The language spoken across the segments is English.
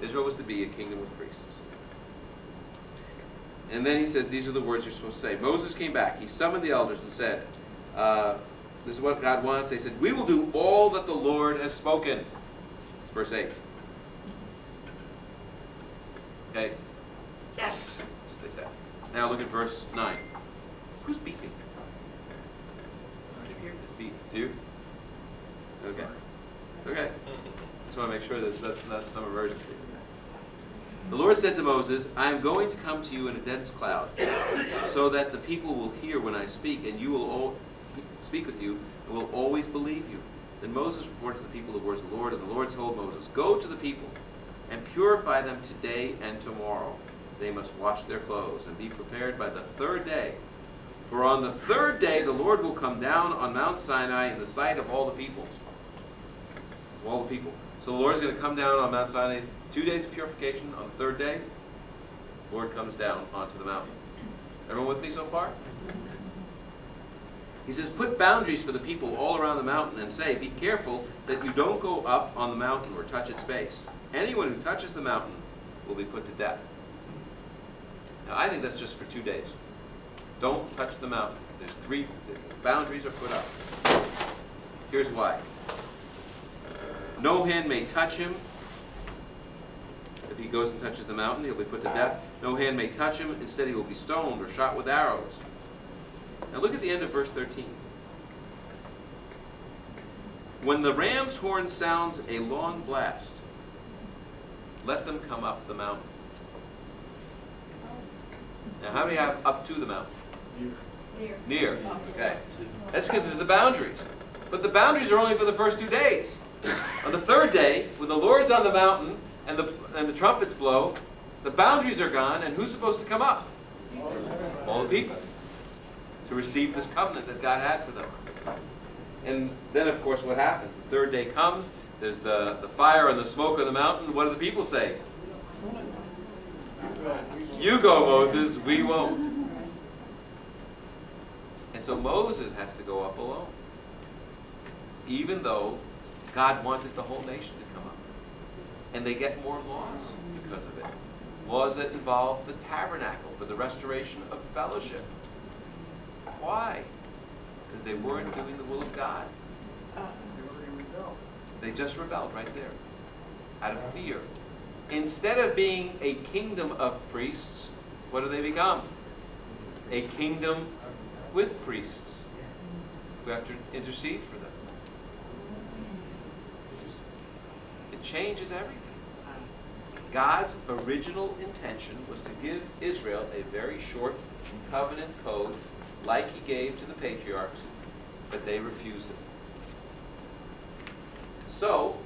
Israel was to be a kingdom of priests. And then he says, these are the words you're supposed to say. Moses came back. He summoned the elders and said, this is what God wants. They said, we will do all that the Lord has spoken. It's verse 8. Okay? Yes! That's what they said. Now look at verse 9. Who's beeping? I can hear this beep. It's you? Okay. It's okay. Just want to make sure that's not some emergency. The Lord said to Moses, I am going to come to you in a dense cloud, so that the people will hear when I speak, and you will speak with you, and will always believe you. Then Moses reported to the people the words of the Lord, and the Lord told Moses, go to the people, and purify them today and tomorrow. They must wash their clothes, and be prepared by the third day. For on the third day the Lord will come down on Mount Sinai in the sight of all the peoples. All the people. So the Lord's going to come down on Mount Sinai, 2 days of purification. On the third day, the Lord comes down onto the mountain. Everyone with me so far? He says, put boundaries for the people all around the mountain and say, be careful that you don't go up on the mountain or touch its base. Anyone who touches the mountain will be put to death. Now, I think that's just for 2 days. Don't touch the mountain. There's 3 boundaries are put up. Here's why. No hand may touch him. If he goes and touches the mountain, he'll be put to death. No hand may touch him. Instead, he will be stoned or shot with arrows. Now look at the end of verse 13. When the ram's horn sounds a long blast, let them come up the mountain. Now how many have up to the mountain? Near. Okay. That's because there's the boundaries. But the boundaries are only for the first 2 days. On the third day, when the Lord's on the mountain and the trumpets blow, the boundaries are gone, and who's supposed to come up? All the people. To receive this covenant that God had for them. And then, of course, what happens? The third day comes, there's the fire and the smoke of the mountain. What do the people say? You go, Moses, we won't. And so Moses has to go up alone. Even though God wanted the whole nation to come up. And they get more laws because of it. Laws that involve the tabernacle for the restoration of fellowship. Why? Because they weren't doing the will of God. They just rebelled right there. Out of fear. Instead of being a kingdom of priests, what do they become? A kingdom with priests who have to intercede for them. It changes everything. God's original intention was to give Israel a very short covenant code like he gave to the patriarchs, but they refused it. So,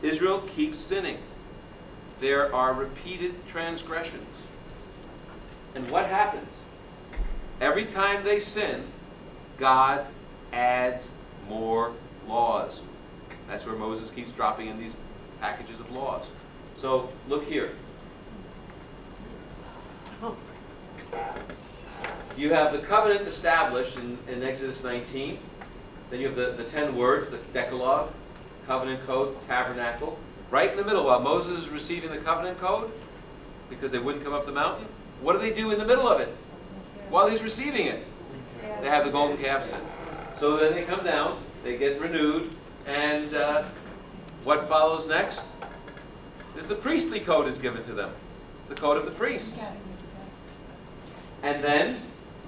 Israel keeps sinning. There are repeated transgressions. And what happens? Every time they sin, God adds more laws. That's where Moses keeps dropping in these packages of laws. So, look here. You have the covenant established in Exodus 19. Then you have the 10 words, the Decalogue, covenant code, tabernacle. Right in the middle, while Moses is receiving the covenant code, because they wouldn't come up the mountain, what do they do in the middle of it? While he's receiving it, they have the golden calf sin. So then they come down, they get renewed, and what follows next is the priestly code is given to them, the code of the priests. And then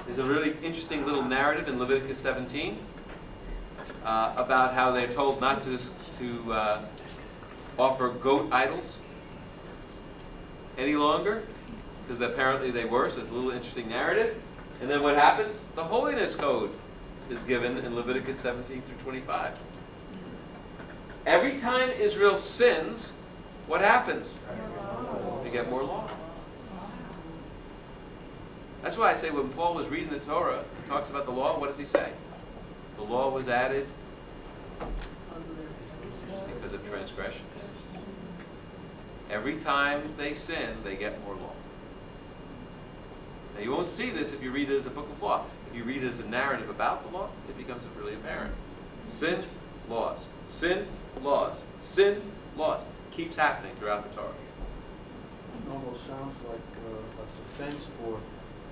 there's a really interesting little narrative in Leviticus 17 about how they're told not to offer goat idols any longer, because apparently they were, so it's a little interesting narrative. And then what happens? The holiness code is given in Leviticus 17 through 25. Every time Israel sins, what happens? They get more law. That's why I say when Paul was reading the Torah, he talks about the law, what does he say? The law was added because of transgressions. Every time they sin, they get more law. Now you won't see this if you read it as a book of law. If you read it as a narrative about the law, it becomes really apparent. Sin, laws. Sin, laws. Sin, laws. keeps happening throughout the Torah. It almost sounds like a defense for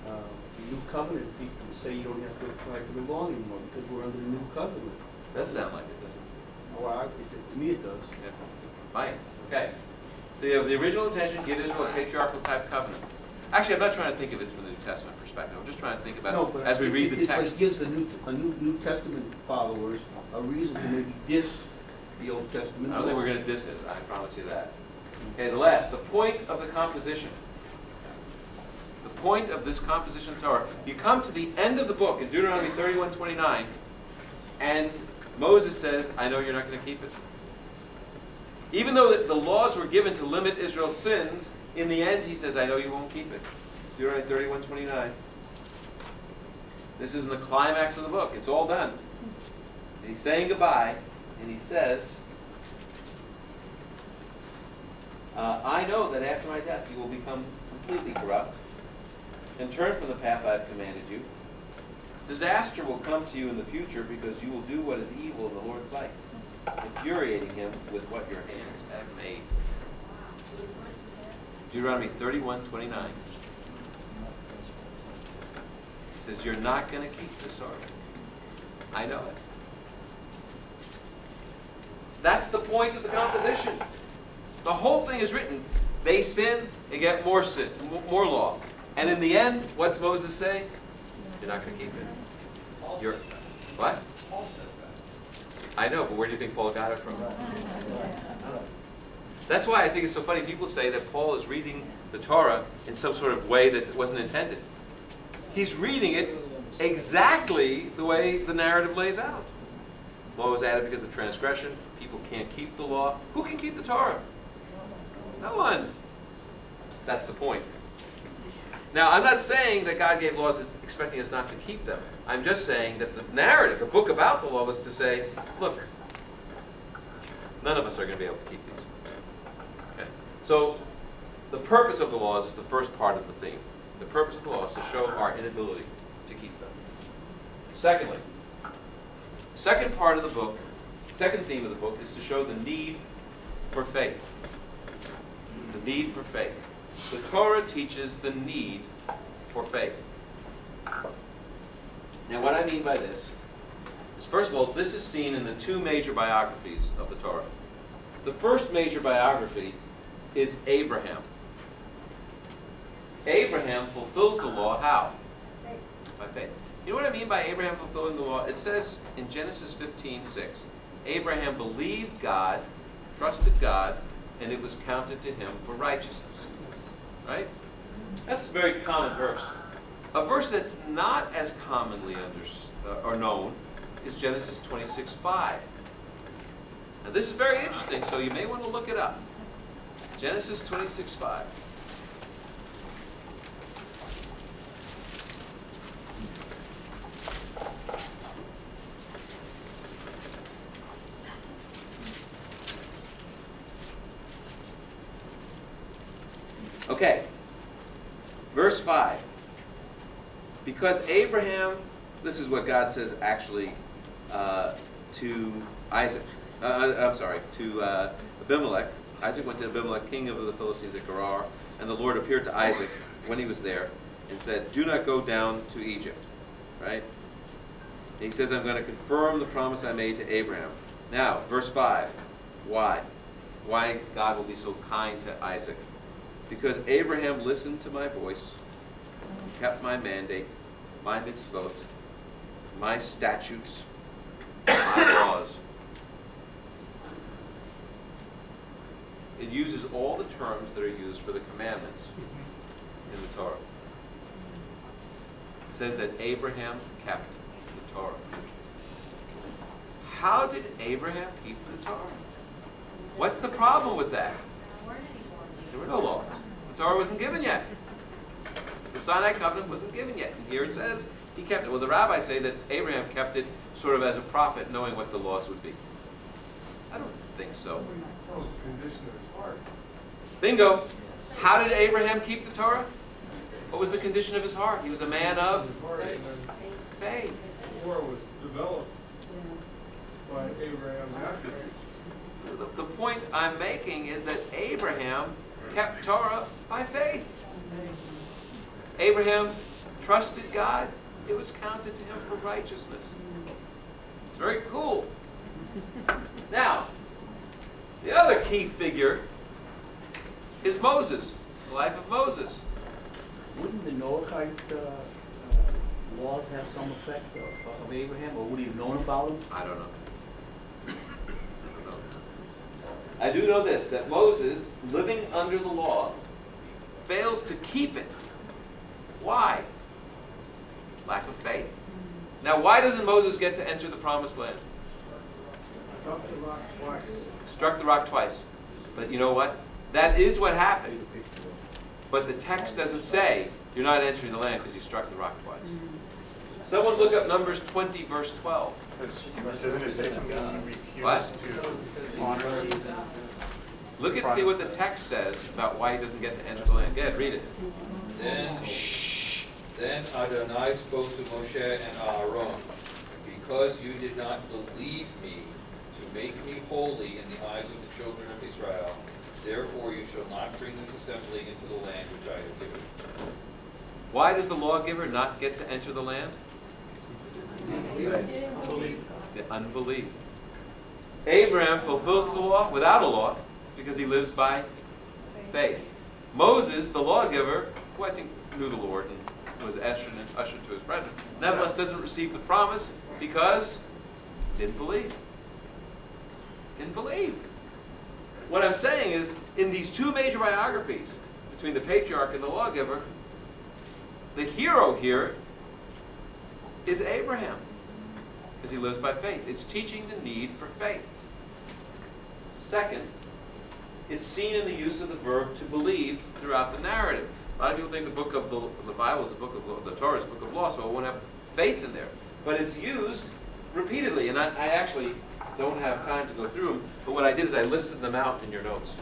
the new covenant people who say you don't have to apply to the law anymore because we're under the new covenant. Does sound like it, doesn't it? Well, to me it does. Yeah. Fine. Okay. So you have the original intention, give Israel a patriarchal type covenant. Actually, I'm not trying to think of it from the New Testament perspective. I'm just trying to think about it as we read the text. It gives the New Testament followers a reason to maybe diss the Old Testament. I don't think we're going to diss it. I promise you that. Okay, the last. The point of the composition. The point of this composition of Torah. You come to the end of the book in Deuteronomy 31:29, and Moses says, I know you're not going to keep it. Even though the laws were given to limit Israel's sins, in the end he says, I know you won't keep it. Deuteronomy 31:29. This is in the climax of the book. It's all done. And he's saying goodbye, and he says, I know that after my death you will become completely corrupt and turn from the path I've commanded you. Disaster will come to you in the future because you will do what is evil in the Lord's sight, infuriating him with what your hands have made. Deuteronomy 31:29. He says, you're not going to keep this order. I know it. That's the point of the composition. The whole thing is written. They sin, they get more sin, more law. And in the end, what's Moses say? You're not going to keep it. You're, what? Paul says that. I know, but where do you think Paul got it from? That's why I think it's so funny. People say that Paul is reading the Torah in some sort of way that wasn't intended. He's reading it exactly the way the narrative lays out. Law was added because of transgression. People can't keep the law. Who can keep the Torah? No one. That's the point. Now, I'm not saying that God gave laws expecting us not to keep them. I'm just saying that the narrative, the book about the law, was to say, look, none of us are going to be able to keep these. Okay? So, the purpose of the laws is the first part of the theme. The purpose of the law is to show our inability to keep them. Secondly, second part of the book, second theme of the book, is to show the need for faith. The need for faith. The Torah teaches the need for faith. Now, what I mean by this is, first of all, this is seen in the two major biographies of the Torah. The first major biography is Abraham. Abraham fulfills the law how? By faith. You know what I mean by Abraham fulfilling the law? It says in Genesis 15:6, Abraham believed God, trusted God, and it was counted to him for righteousness. Right? That's a very common verse. A verse that's not as commonly or known is Genesis 26:5. Now this is very interesting, so you may want to look it up. Genesis 26:5. Okay, verse 5. Because Abraham, this is what God says actually to Isaac. To Abimelech. Isaac went to Abimelech, king of the Philistines at Gerar, and the Lord appeared to Isaac when he was there and said, do not go down to Egypt. Right? And he says, I'm going to confirm the promise I made to Abraham. Now, verse 5. Why? Why God will be so kind to Isaac? Because Abraham listened to my voice, kept my mandate, my mitzvot, my statutes, my laws. It uses all the terms that are used for the commandments in the Torah. It says that Abraham kept the Torah. How did Abraham keep the Torah? What's the problem with that? There were no laws. The Torah wasn't given yet. The Sinai covenant wasn't given yet. And here it says he kept it. Well, the rabbis say that Abraham kept it sort of as a prophet, knowing what the laws would be. I don't think so. That was the condition of his heart. Bingo. How did Abraham keep the Torah? What was the condition of his heart? He was a man of faith. The Torah was developed by Abraham's attributes. The point I'm making is that Abraham kept Torah by faith. Abraham trusted God. It was counted to him for righteousness. It's very cool. Now, the other key figure is Moses, the life of Moses. Wouldn't the Noahide laws have some effect of Abraham, or would he have known about him? I don't know. I do know this, that Moses, living under the law, fails to keep it. Why? Lack of faith. Now, why doesn't Moses get to enter the promised land? Struck the rock twice. Struck the rock twice. But you know what? That is what happened. But the text doesn't say you're not entering the land because you struck the rock twice. Someone look up Numbers 20, verse 12. Doesn't it say something when we refuse What? to honor? Look and see what the text says about why he doesn't get to enter the land. Go ahead, read it. Then Adonai spoke to Moshe and Aaron, because you did not believe me to make me holy in the eyes of the children of Israel, therefore you shall not bring this assembly into the land which I have given you. Why does the lawgiver not get to enter the land? The unbelief. Abraham fulfills the law without a law because he lives by faith. Moses, the lawgiver, who I think knew the Lord and was ushered to his presence, nevertheless doesn't receive the promise because he didn't believe. Didn't believe. What I'm saying is, in these two major biographies, between the patriarch and the lawgiver, the hero here is Abraham, because he lives by faith. It's teaching the need for faith. Second, it's seen in the use of the verb to believe throughout the narrative. A lot of people think the book of the Bible is a book of the Torah is a book of law, so it won't have faith in there. But it's used repeatedly, and I actually don't have time to go through them. But what I did is I listed them out in your notes.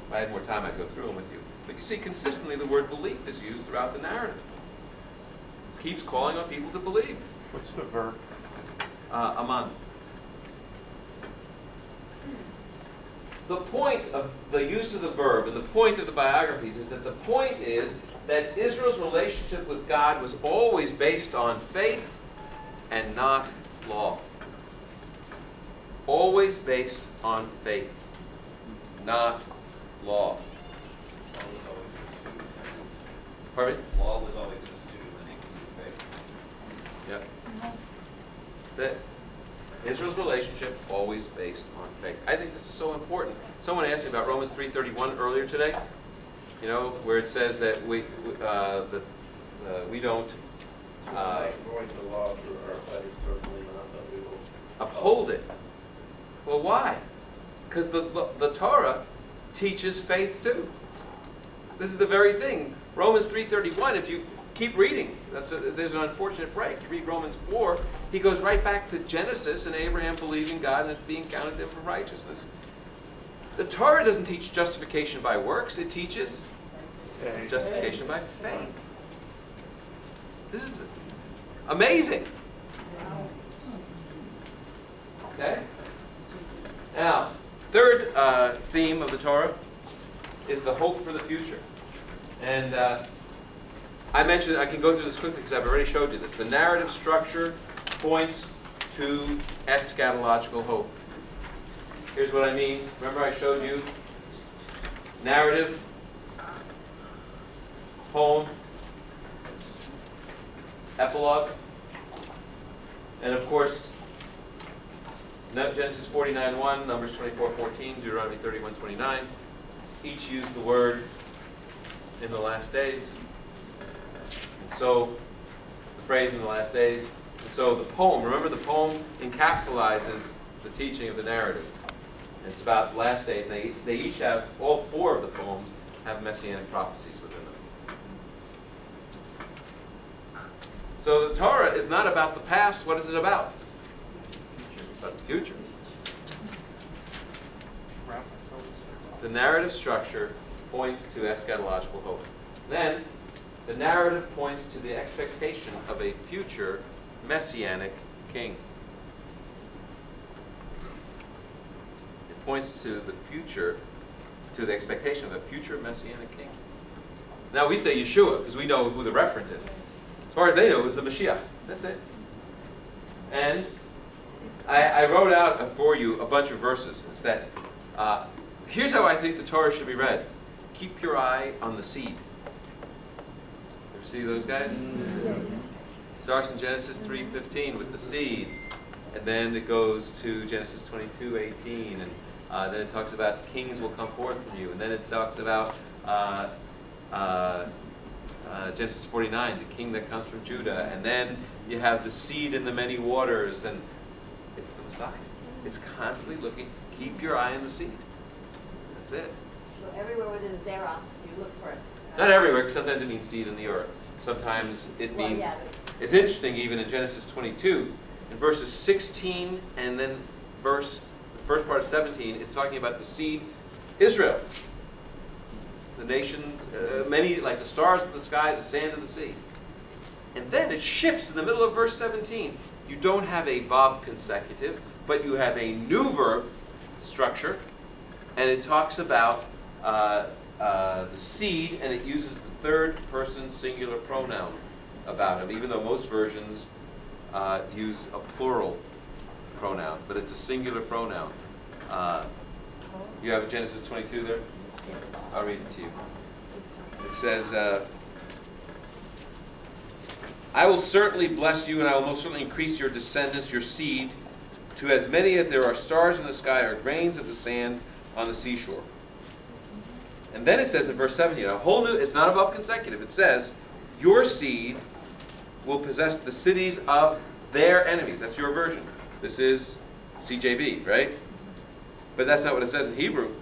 If I had more time, I'd go through them with you. But you see, consistently the word belief is used throughout the narrative. Keeps calling on people to believe. What's the verb? Aman. The point of the use of the verb and the point of the biographies is that the point is that Israel's relationship with God was always based on faith and not law. Always based on faith, not law. Pardon me? Law was always instituted when they came to faith. Yep. That's it. Israel's relationship always based on faith. I think this is so important. Someone asked me about Romans 3:31 earlier today. You know, where it says that we don't Going to law through our faith, certainly not that we will. uphold it. Well, why? Because the Torah teaches faith too. This is the very thing. Romans 3:31, if you keep reading, there's an unfortunate break. You read Romans 4, he goes right back to Genesis and Abraham believing God and it's being counted to him for righteousness. The Torah doesn't teach justification by works. It teaches justification by faith. This is amazing. Okay? Now, third theme of the Torah is the hope for the future. And I mentioned, I can go through this quickly because I've already showed you this. The narrative structure points to eschatological hope. Here's what I mean. Remember I showed you narrative, poem, epilogue, and of course, Genesis 49:1, Numbers 24:14, Deuteronomy 31:29. Each use the word in the last days. And so, the phrase in the last days. And so the poem, remember the poem encapsulates the teaching of the narrative. And it's about last days. And they each have, all four of the poems have messianic prophecies within them. So the Torah is not about the past. What is it about? It's about the future. The narrative structure points to eschatological hope. Then, the narrative points to the expectation of a future messianic king. points to the future, to the expectation of a future Messianic king. Now we say Yeshua because we know who the referent is. As far as they know, it was the Mashiach. That's it. And I wrote out for you a bunch of verses. It's that, here's how I think the Torah should be read. Keep your eye on the seed. Ever see those guys? It starts in Genesis 3:15 with the seed. And then it goes to Genesis 22:18. And then it talks about kings will come forth from you. And then it talks about Genesis 49, the king that comes from Judah. And then you have the seed in the many waters. And it's the Messiah. It's constantly looking. Keep your eye on the seed. That's it. So everywhere with a zera, you look for it. Not everywhere, because sometimes it means seed in the earth. Sometimes it Well, means, yeah. it's interesting even in Genesis 22, in verses 16 and then the first part of 17, it's talking about the seed, Israel. The nations, many like the stars of the sky, the sand of the sea. And then it shifts in the middle of verse 17. You don't have a vav consecutive, but you have a new verb structure, and it talks about the seed, and it uses the third person singular pronoun about him, even though most versions use a plural pronoun, but it's a singular pronoun. You have Genesis 22 there? Yes. I'll read it to you. It says, I will certainly bless you, and I will most certainly increase your descendants, your seed, to as many as there are stars in the sky or grains of the sand on the seashore. And then it says in verse 17, a whole new, it's not above consecutive, it says, your seed will possess the cities of their enemies. That's your version. This is CJB, right? But that's not what it says in Hebrew.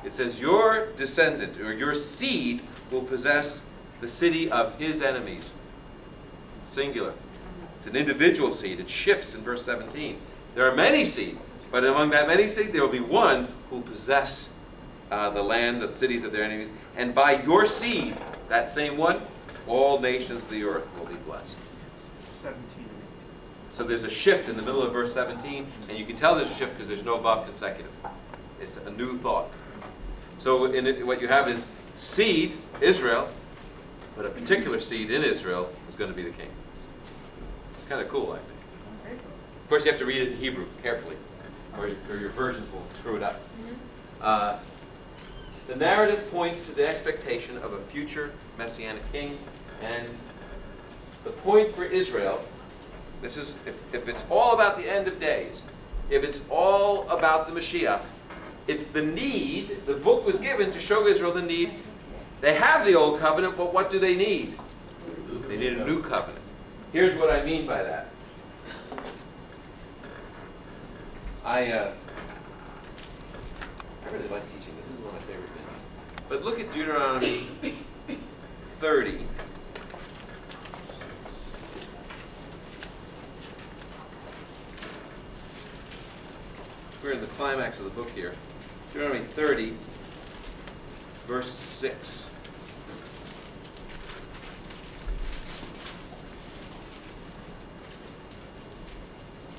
It says your descendant, or your seed, will possess the city of his enemies. Singular. It's an individual seed. It shifts in verse 17. There are many seed, but among that many seed, there will be one who will possess the land, the cities of their enemies. And by your seed, that same one, all nations of the earth will be blessed. 17 and 18. So there's a shift in the middle of verse 17, and you can tell there's a shift because there's no vav consecutive. It's a new thought. So in it, what you have is seed, Israel, but a particular seed in Israel is going to be the king. It's kind of cool, I think. Of course, you have to read it in Hebrew carefully, or your versions will screw it up. The narrative points to the expectation of a future Messianic king, and the point for Israel, this is, if it's all about the end of days, if it's all about the Mashiach, it's the need. The book was given to show Israel the need. They have the old covenant, but what do they need? They need a new covenant. Here's what I mean by that. I really like teaching this. This is one of my favorite things. But look at Deuteronomy 30. We're in the climax of the book here. Deuteronomy 30, verse 6.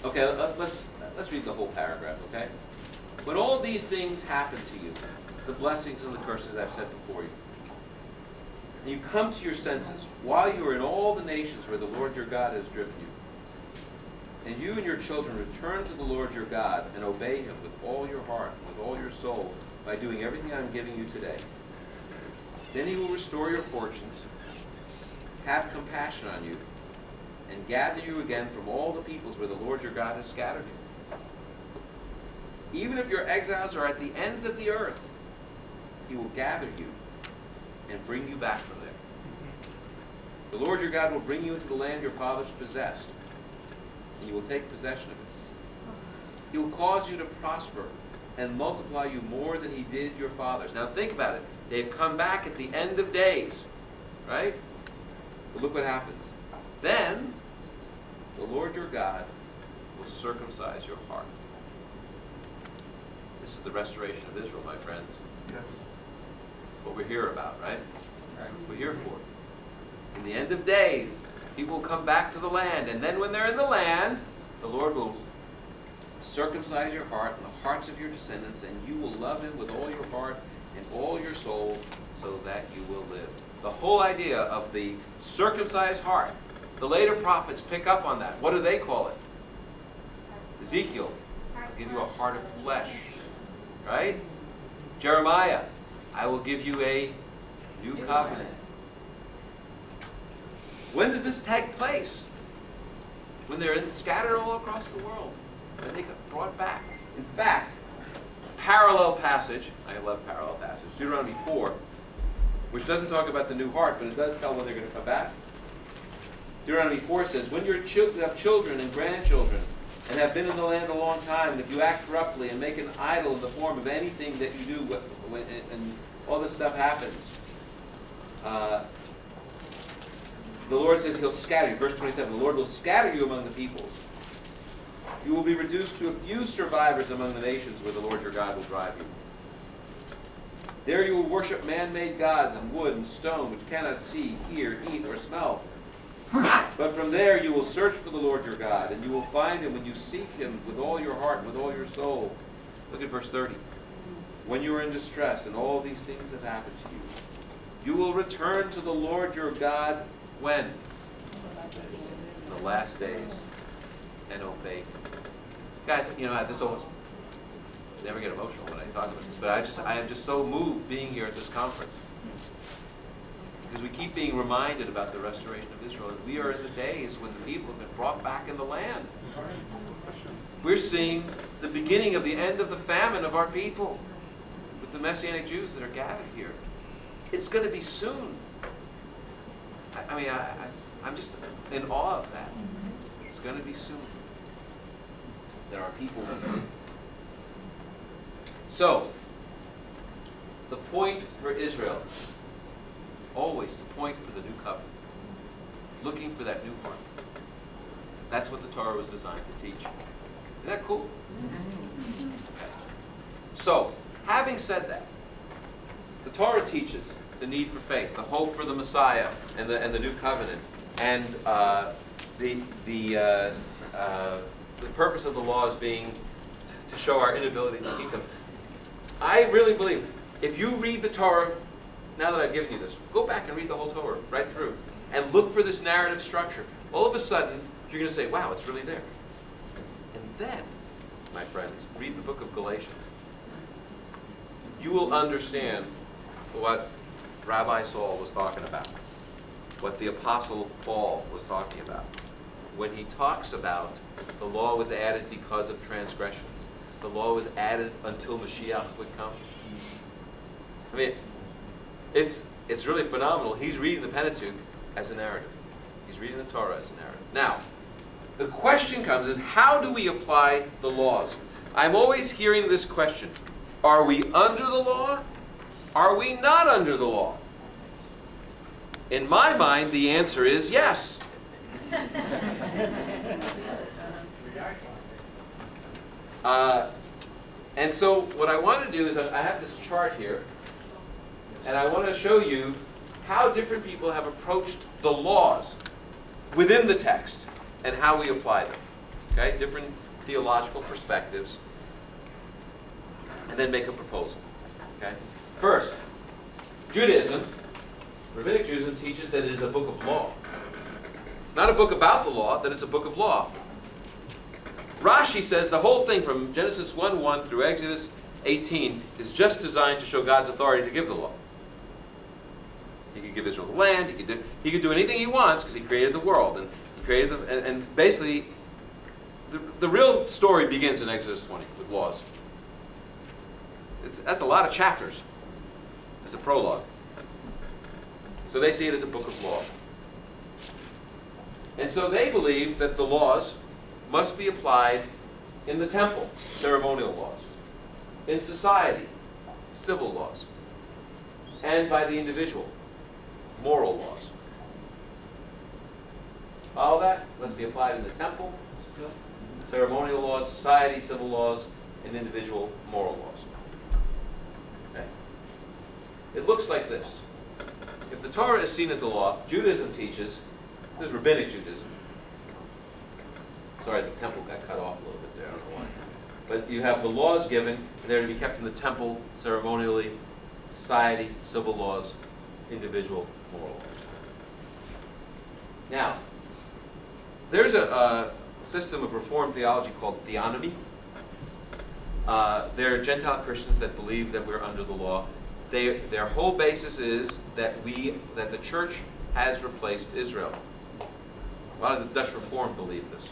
Okay, let's read the whole paragraph, okay? When all these things happen to you, the blessings and the curses I've set before you, and you come to your senses, while you are in all the nations where the Lord your God has driven you, and you and your children return to the Lord your God and obey him with all your heart, and with all your soul, by doing everything I'm giving you today, then he will restore your fortunes, have compassion on you, and gather you again from all the peoples where the Lord your God has scattered you. Even if your exiles are at the ends of the earth, he will gather you and bring you back from there. The Lord your God will bring you into the land your fathers possessed, and you will take possession of it. He will cause you to prosper and multiply you more than he did your fathers. Now think about it. They've come back at the end of days, right? But look what happens. Then the Lord your God will circumcise your heart. This is the restoration of Israel, my friends. Yes. What we're here about, right? That's what we're here for. In the end of days, people will come back to the land, and then when they're in the land, the Lord will circumcise your heart and the hearts of your descendants, and you will love him with all your heart and all your soul, so that you will live. The whole idea of the circumcised heart, the later prophets pick up on that. What do they call it? Ezekiel, I'll give you a heart of flesh. Right? Jeremiah, I will give you a new covenant. When does this take place? When they're scattered all across the world. When they get brought back. In fact, parallel passage, I love parallel passage, Deuteronomy 4, which doesn't talk about the new heart, but it does tell when they're going to come back. Deuteronomy 4 says, when you have children and grandchildren, and have been in the land a long time, and if you act corruptly and make an idol in the form of anything that you do, and all this stuff happens, the Lord says he'll scatter you. Verse 27, the Lord will scatter you among the peoples. You will be reduced to a few survivors among the nations where the Lord your God will drive you. There you will worship man-made gods in wood and stone, which cannot see, hear, eat, or smell. But from there you will search for the Lord your God, and you will find him when you seek him with all your heart and with all your soul. Look at verse 30. When you are in distress and all these things have happened to you, you will return to the Lord your God when? In the last days, and obey him. Guys, you know, this almost never get emotional when I talk about this, but I am just so moved being here at this conference. Because we keep being reminded about the restoration of Israel. And we are in the days when the people have been brought back in the land. We're seeing the beginning of the end of the famine of our people with the Messianic Jews that are gathered here. It's going to be soon. I'm just in awe of that. It's going to be soon that our people will see. So, the point for Israel, always to point for the new covenant, looking for that new heart. That's what the Torah was designed to teach. Isn't that cool? Okay. So, having said that, the Torah teaches the need for faith, the hope for the Messiah, and the new covenant, and the purpose of the laws being to show our inability to keep them. I really believe if you read the Torah, now that I've given you this, go back and read the whole Torah right through and look for this narrative structure. All of a sudden, you're going to say, wow, it's really there. And then, my friends, read the book of Galatians. You will understand what Rabbi Saul was talking about, what the Apostle Paul was talking about, when he talks about the law was added because of transgressions. The law was added until Mashiach would come. I mean, it's really phenomenal. He's reading the Pentateuch as a narrative. He's reading the Torah as a narrative. Now, the question comes is, how do we apply the laws? I'm always hearing this question. Are we under the law? Are we not under the law? In my mind, the answer is yes. And so what I want to do is I have this chart here, and I want to show you how different people have approached the laws within the text and how we apply them. Okay? Different theological perspectives. And then make a proposal. Okay? First, Judaism, Rabbinic Judaism teaches that it is a book of law. It's not a book about the law, that it's a book of law. Rashi says the whole thing from Genesis 1:1 through Exodus 18 is just designed to show God's authority to give the law. He could give Israel the land. He could do anything he wants because he created the world, and he created and basically the real story begins in Exodus 20 with laws. That's a lot of chapters as a prologue. So they see it as a book of law. And so they believe that the laws must be applied in the temple, ceremonial laws, in society, civil laws, and by the individual, moral laws. All that must be applied in the temple, ceremonial laws, society, civil laws, and individual moral laws. Okay. It looks like this. If the Torah is seen as the law, Judaism teaches, this is Rabbinic Judaism. Sorry, the temple got cut off a little bit there. I don't know why. But you have the laws given, and they're to be kept in the temple, ceremonially, society, civil laws, individual moral laws. Now, there's a system of Reformed theology called theonomy. There are Gentile Christians that believe that we're under the law. Their whole basis is that the church has replaced Israel. A lot of the Dutch Reformed believe this.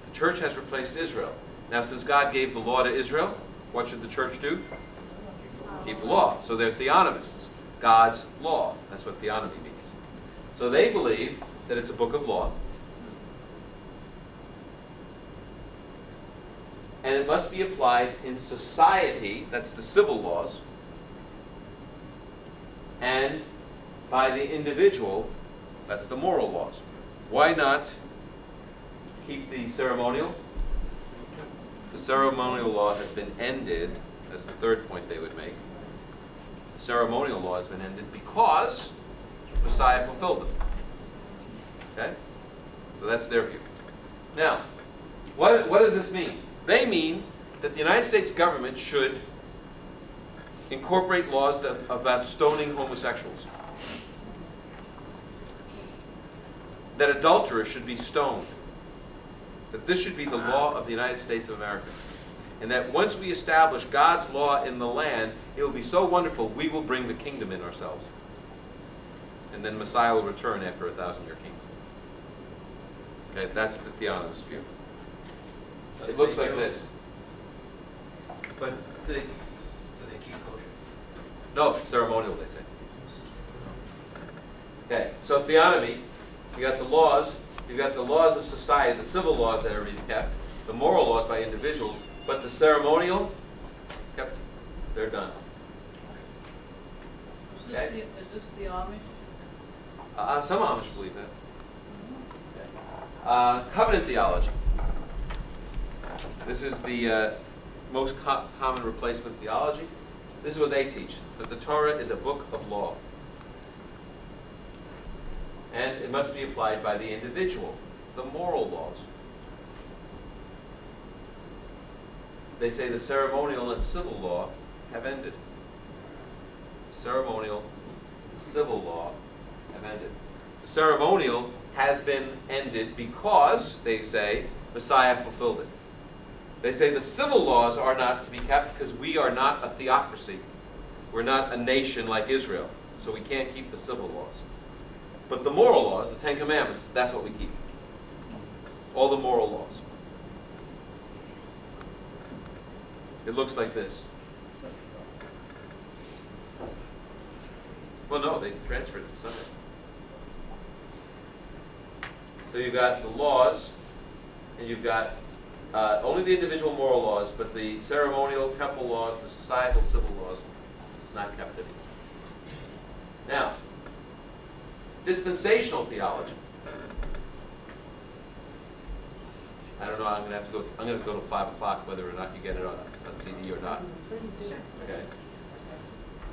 The church has replaced Israel. Now, since God gave the law to Israel, what should the church do? Keep the law. So they're theonomists. God's law. That's what theonomy means. So they believe that it's a book of law. And it must be applied in society, that's the civil laws, and by the individual, that's the moral laws. Why not keep the ceremonial? The ceremonial law has been ended. That's the third point they would make. The ceremonial law has been ended because Messiah fulfilled them. Okay? So that's their view. Now, what does this mean? They mean that the United States government should incorporate laws about stoning homosexuals. That adulterers should be stoned. That this should be the law of the United States of America. And that once we establish God's law in the land, it will be so wonderful, we will bring the kingdom in ourselves. And then Messiah will return after a 1,000-year kingdom. Okay, that's the theonomist view. It looks like this. But do they keep kosher? No, ceremonial, they say. Okay, so theonomy, you got the laws. You've got the laws of society, the civil laws that are being kept, the moral laws by individuals, but the ceremonial, kept, they're done. Okay? Is this the Amish? Some Amish believe that. Okay. Covenant theology. This is the most common replacement theology. This is what they teach, that the Torah is a book of law. And it must be applied by the individual, the moral laws. They say the ceremonial and civil law have ended. Ceremonial and civil law have ended. The ceremonial has been ended because, they say, Messiah fulfilled it. They say the civil laws are not to be kept because we are not a theocracy. We're not a nation like Israel, so we can't keep the civil laws. But the moral laws, the Ten Commandments, that's what we keep. All the moral laws. It looks like this. Well, no, they transferred it to Sunday. So you've got the laws, and you've got only the individual moral laws, but the ceremonial, temple laws, the societal, civil laws, not kept anymore. Now, dispensational theology. I don't know. I'm going to go to 5 o'clock, whether or not you get it on CD or not. Okay.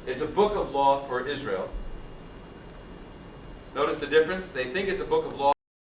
It's a book of law for Israel. Notice the difference. They think it's a book of law